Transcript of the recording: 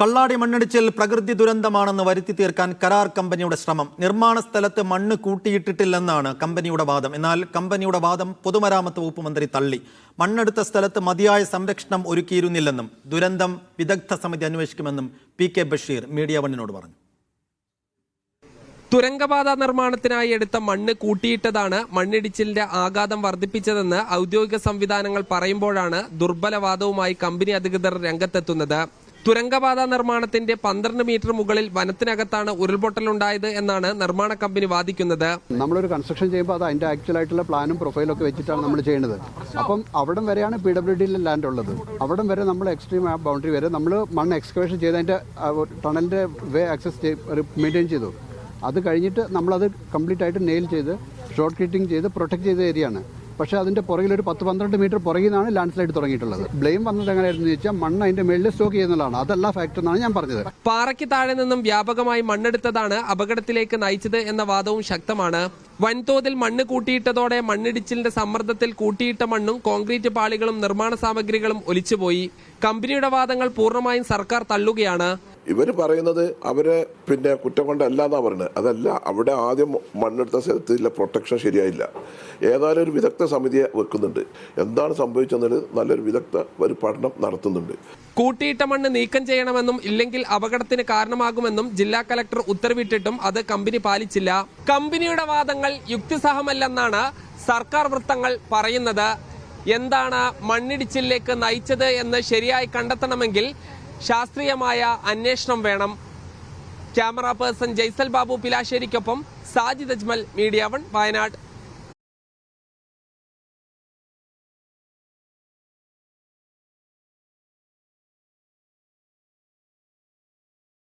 കള്ളാടി മണ്ണിടിച്ചിൽ പ്രകൃതി ദുരന്തമാണെന്ന് വരുത്തി തീർക്കാൻ കരാർ കമ്പനിയുടെ ശ്രമം. നിർമ്മാണ സ്ഥലത്ത് മണ്ണ് കൂട്ടിയിട്ടിട്ടില്ലെന്നാണ് കമ്പനിയുടെ വാദം. എന്നാൽ കമ്പനിയുടെ വാദം പൊതുമരാമത്ത് വകുപ്പ് മന്ത്രി തള്ളി. മണ്ണെടുത്ത സ്ഥലത്ത് മതിയായ സംരക്ഷണം ഒരുക്കിയിരുന്നില്ലെന്നും ദുരന്തം വിദഗ്ധ സമിതി അന്വേഷിക്കുമെന്നും PK ബഷീർ മീഡിയ വണ്ണിനോട് പറഞ്ഞു. തുരങ്കപാത നിർമ്മാണത്തിനായി എടുത്ത മണ്ണ് കൂട്ടിയിട്ടതാണ് മണ്ണിടിച്ചിലിന്റെ ആഘാതം വർദ്ധിപ്പിച്ചതെന്ന് ഔദ്യോഗിക സംവിധാനങ്ങൾ പറയുമ്പോഴാണ് ദുർബലവാദവുമായി കമ്പനി അധികൃതർ രംഗത്തെത്തുന്നത്. തുരങ്കപാത നിർമ്മാണത്തിന്റെ 12 മീറ്റർ മുകളിൽ വനത്തിനകത്താണ് ഉരുൾപൊട്ടലുണ്ടായത് എന്നാണ് നിർമ്മാണ കമ്പനി വാദിക്കുന്നത്. നമ്മളൊരു കൺസ്ട്രക്ഷൻ ചെയ്യുമ്പോൾ അത് അതിന്റെ ആക്ച്വൽ ആയിട്ടുള്ള പ്ലാനും പ്രൊഫൈലും ഒക്കെ വെച്ചിട്ടാണ് നമ്മൾ ചെയ്യുന്നത്. അപ്പം അവിടം വരെയാണ് PWDയിലെ ലാൻഡ് ഉള്ളത്. അവിടം വരെ നമ്മൾ എക്സ്ട്രീം ബൗണ്ടറി വരെ നമ്മൾ മണ്ണ് എക്സ്കവേഷൻ ചെയ്ത് അതിന്റെ ടണലിന്റെ വേ ആക്സസ് മെയിൻറ്റെയിൻ ചെയ്തു. അത് കഴിഞ്ഞിട്ട് നമ്മളത് കംപ്ലീറ്റ് ആയിട്ട് നെയിൽ ചെയ്ത് ഷോർട്ട് കട്ടിങ് ചെയ്ത് പ്രൊട്ടക്ട് ചെയ്ത ഏരിയയാണ്. പക്ഷേ അതിന്റെ പുറകിൽ ഒരു 10-12 മീറ്റർ പുറകിൽ നിന്നാണ് ലാൻഡ് സ്ലൈഡ് തുടങ്ങിയിട്ടുള്ളത്. ബ്ലെയിം വന്നത് എങ്ങനെയായിരുന്നു ചോദിച്ചാൽ മണ്ണ് അതിന്റെ മേളിൽ സ്റ്റോക്ക് ചെയ്യുന്നതാണ്. അതല്ല ഫാക്ടർ എന്നാണ് ഞാൻ പറഞ്ഞത്. പാറയ്ക്ക് താഴെ നിന്നും വ്യാപകമായി മണ്ണെടുത്തതാണ് അപകടത്തിലേക്ക് നയിച്ചത് എന്ന വാദവും ശക്തമാണ്. വൻതോതിൽ മണ്ണ് കൂട്ടിയിട്ടതോടെ മണ്ണിടിച്ചിലിന്റെ സമ്മർദ്ദത്തിൽ കൂട്ടിയിട്ട മണ്ണും കോൺക്രീറ്റ് പാളികളും നിർമ്മാണ സാമഗ്രികളും ഒലിച്ചുപോയി. കമ്പനിയുടെ വാദങ്ങൾ പൂർണ്ണമായും സർക്കാർ തള്ളുകയാണ്. ഇവർ പറയുന്നത് അവരെ കുറ്റം കൊണ്ടല്ല എന്നാ പറയുന്നത്. അതല്ല, അവിടെ ആദ്യം മണ്ണെടുത്ത സ്ഥലത്തില്ല പ്രൊട്ടക്ഷൻ ശരിയായില്ല. ഏതായാലും ഒരു വിദഗ്ധ സമിതിയെ വെക്കുന്നുണ്ട്. എന്താണ് സംഭവിച്ചെന്നത് നല്ലൊരു വിദഗ്ധ ഒരു പഠനം നടത്തുന്നുണ്ട്. കൂട്ടിയിട്ട മണ്ണ് നീക്കം ചെയ്യണമെന്നും ഇല്ലെങ്കിൽ അപകടത്തിന് കാരണമാകുമെന്നും ജില്ലാ കലക്ടർ ഉത്തരവിട്ടിട്ടും അത് കമ്പനി പാലിച്ചില്ല. കമ്പനിയുടെ വാദങ്ങൾ യുക്തിസഹമല്ലെന്നാണ് സർക്കാർ വൃത്തങ്ങൾ പറയുന്നത്. എന്താണ് മണ്ണിടിച്ചിലേക്ക് നയിച്ചത് എന്ന് ശരിയായി കണ്ടെത്തണമെങ്കിൽ ശാസ്ത്രീയമായ അന്വേഷണം വേണം. ക്യാമറ പേഴ്സൺ ജയ്സൽ ബാബു പിലാശ്ശേരിക്കൊപ്പം സാജിദ് അജ്മൽ, മീഡിയ 1, വയനാട്.